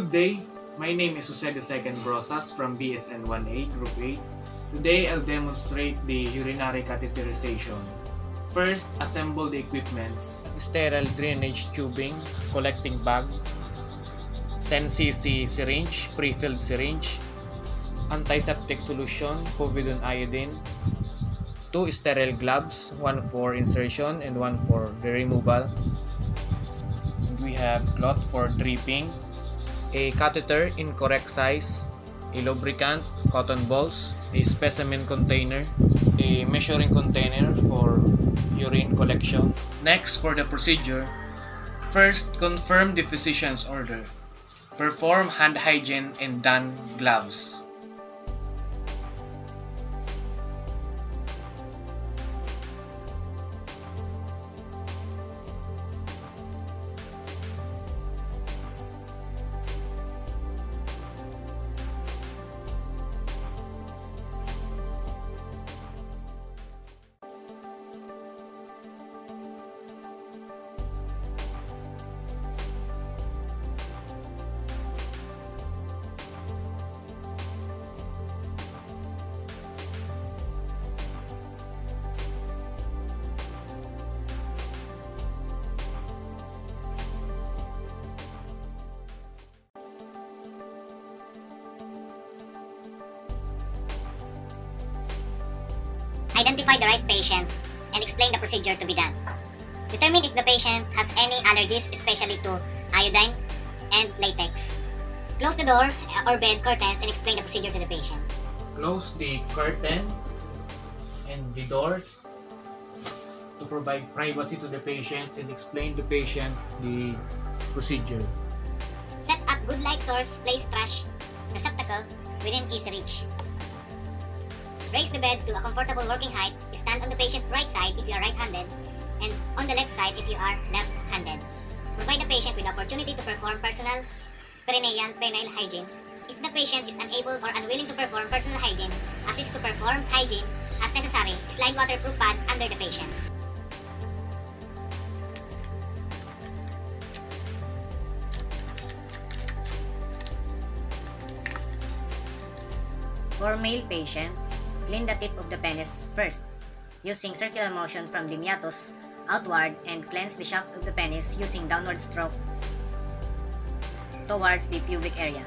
Good day, my name is Jose II Brosas from BSN 1A Group 8. Today I'll demonstrate the urinary catheterization. First, assemble the equipments. Sterile drainage tubing, collecting bag, 10cc syringe, pre-filled syringe, antiseptic solution, povidone iodine, 2 sterile gloves, 1 for insertion and 1 for the removal. We have cloth for dripping, a catheter in correct size, a lubricant, cotton balls, a specimen container, a measuring container for urine collection. Next, for the procedure, first confirm the physician's order. Perform hand hygiene and don gloves. Identify the right patient and explain the procedure to be done. Determine if the patient has any allergies, especially to iodine and latex. Close the door or bed curtains and explain the procedure to the patient. Close the curtain and the doors to provide privacy to the patient and explain to the patient the procedure. Set up good light source, place trash receptacle within easy reach. Raise the bed to a comfortable working height. Stand on the patient's right side if you are right-handed and on the left side if you are left-handed. Provide the patient with the opportunity to perform personal perineal penile hygiene. If the patient is unable or unwilling to perform personal hygiene, assist to perform hygiene as necessary. Slide waterproof pad under the patient. For male patient, clean the tip of the penis first, using circular motion from the meatus outward, and cleanse the shaft of the penis using downward stroke towards the pubic area.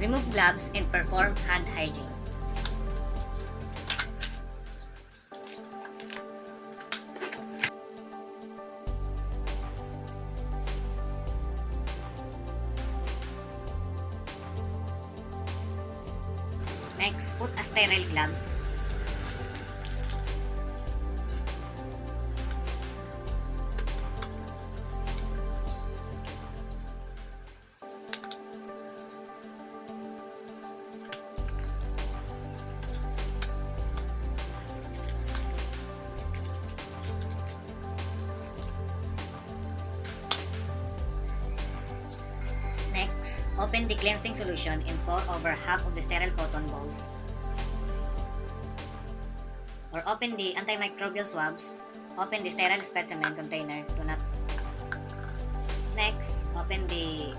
Remove gloves and perform hand hygiene. Next, put a sterile gloves. Next, open the cleansing solution and pour over half of the sterile cotton balls. Or open the antimicrobial swabs. Open the sterile specimen container to not. Next, open the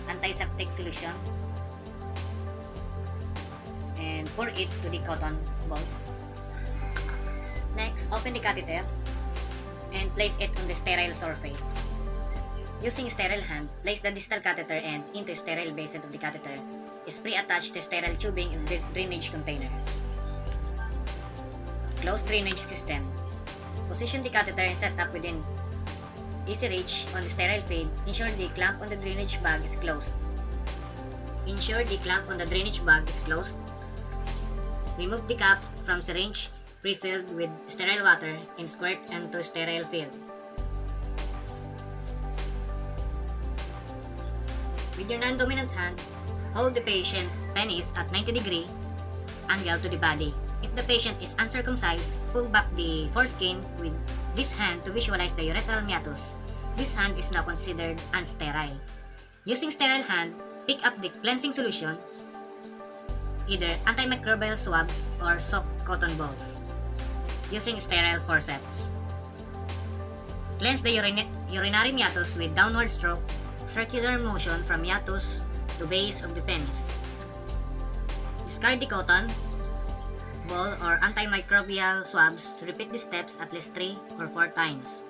antiseptic solution and pour it to the cotton balls. Next, open the catheter and place it on the sterile surface. Using sterile hand, place the distal catheter end into sterile basin of the catheter. Is pre-attached to sterile tubing in the drainage container. Close drainage system. Position the catheter and set up within easy reach on the sterile feed. Ensure the clamp on the drainage bag is closed. Remove the cap from syringe pre-filled with sterile water and squirt into sterile field. With your non-dominant hand, hold the patient penis at 90-degree angle to the body. If the patient is uncircumcised, pull back the foreskin with this hand to visualize the urethral meatus. This hand is now considered unsterile. Using sterile hand, pick up the cleansing solution, either antimicrobial swabs or soft cotton balls. using sterile forceps. Cleanse the urinary meatus with downward stroke, circular motion from meatus to base of the penis. Discard the cotton ball or antimicrobial swabs to repeat the steps at least 3 or 4 times.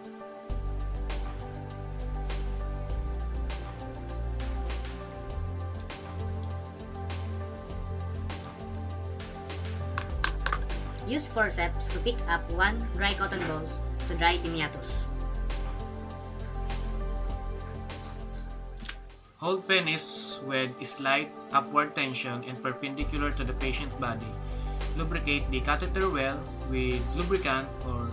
Use forceps to pick up 1 dry cotton balls to dry the meatus. Hold penis with slight upward tension and perpendicular to the patient body. Lubricate the catheter well with lubricant or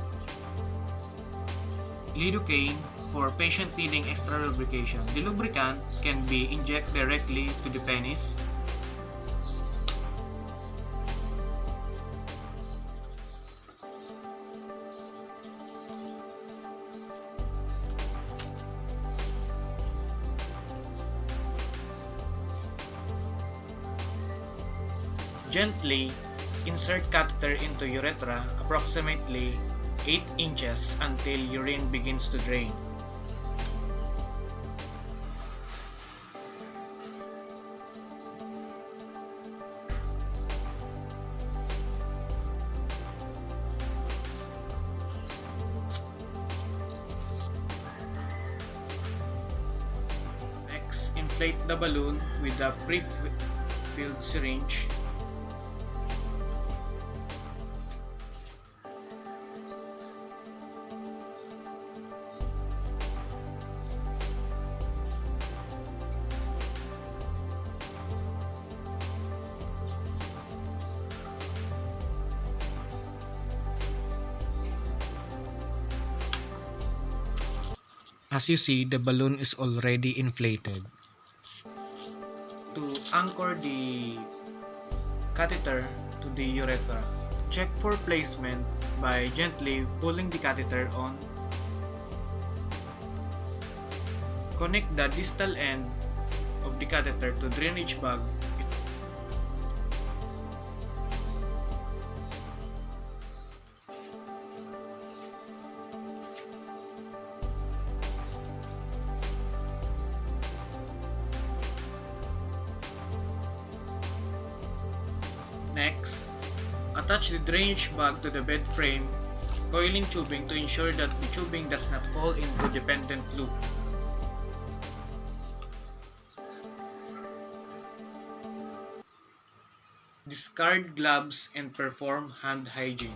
lidocaine for patient needing extra lubrication. The lubricant can be injected directly to the penis. Gently insert catheter into urethra approximately 8 inches until urine begins to drain. Next, inflate the balloon with a pre-filled syringe. As you see, the balloon is already inflated. To anchor the catheter to the urethra, check for placement by gently pulling the catheter on. Connect the distal end of the catheter to drainage bag. Next, attach the drainage bag to the bed frame, coiling tubing to ensure that the tubing does not fall into the dependent loop. Discard gloves and perform hand hygiene.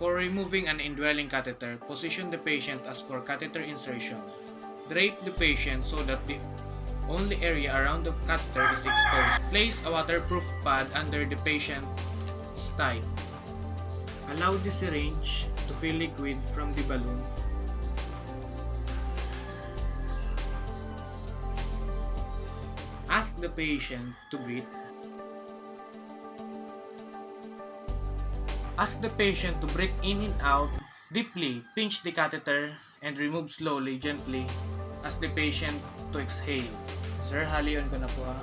For removing an indwelling catheter, position the patient as for catheter insertion. Drape the patient so that the only area around the catheter is exposed. Place a waterproof pad under the patient's thigh. Allow the syringe to fill liquid from the balloon. Ask the patient to breathe. Ask the patient to breathe in and out deeply. Pinch the catheter and remove slowly, gently. Ask the patient to exhale. Sir, halion ko na po ha.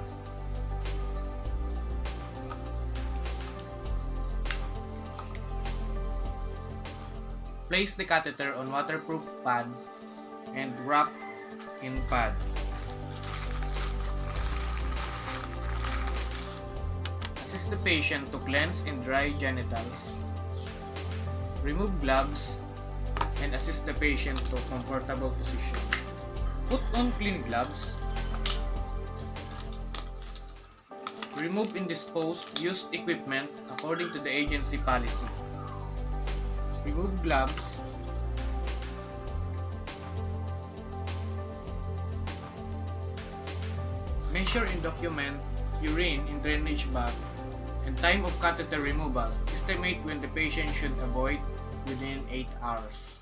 Place the catheter on waterproof pad and wrap in pad. Assist the patient to cleanse and dry genitals. Remove gloves and assist the patient to comfortable position. Put on clean gloves. Remove and dispose used equipment according to the agency policy. Remove gloves. Measure and document urine in drainage bag and time of catheter removal. Estimate when the patient should avoid within 8 hours.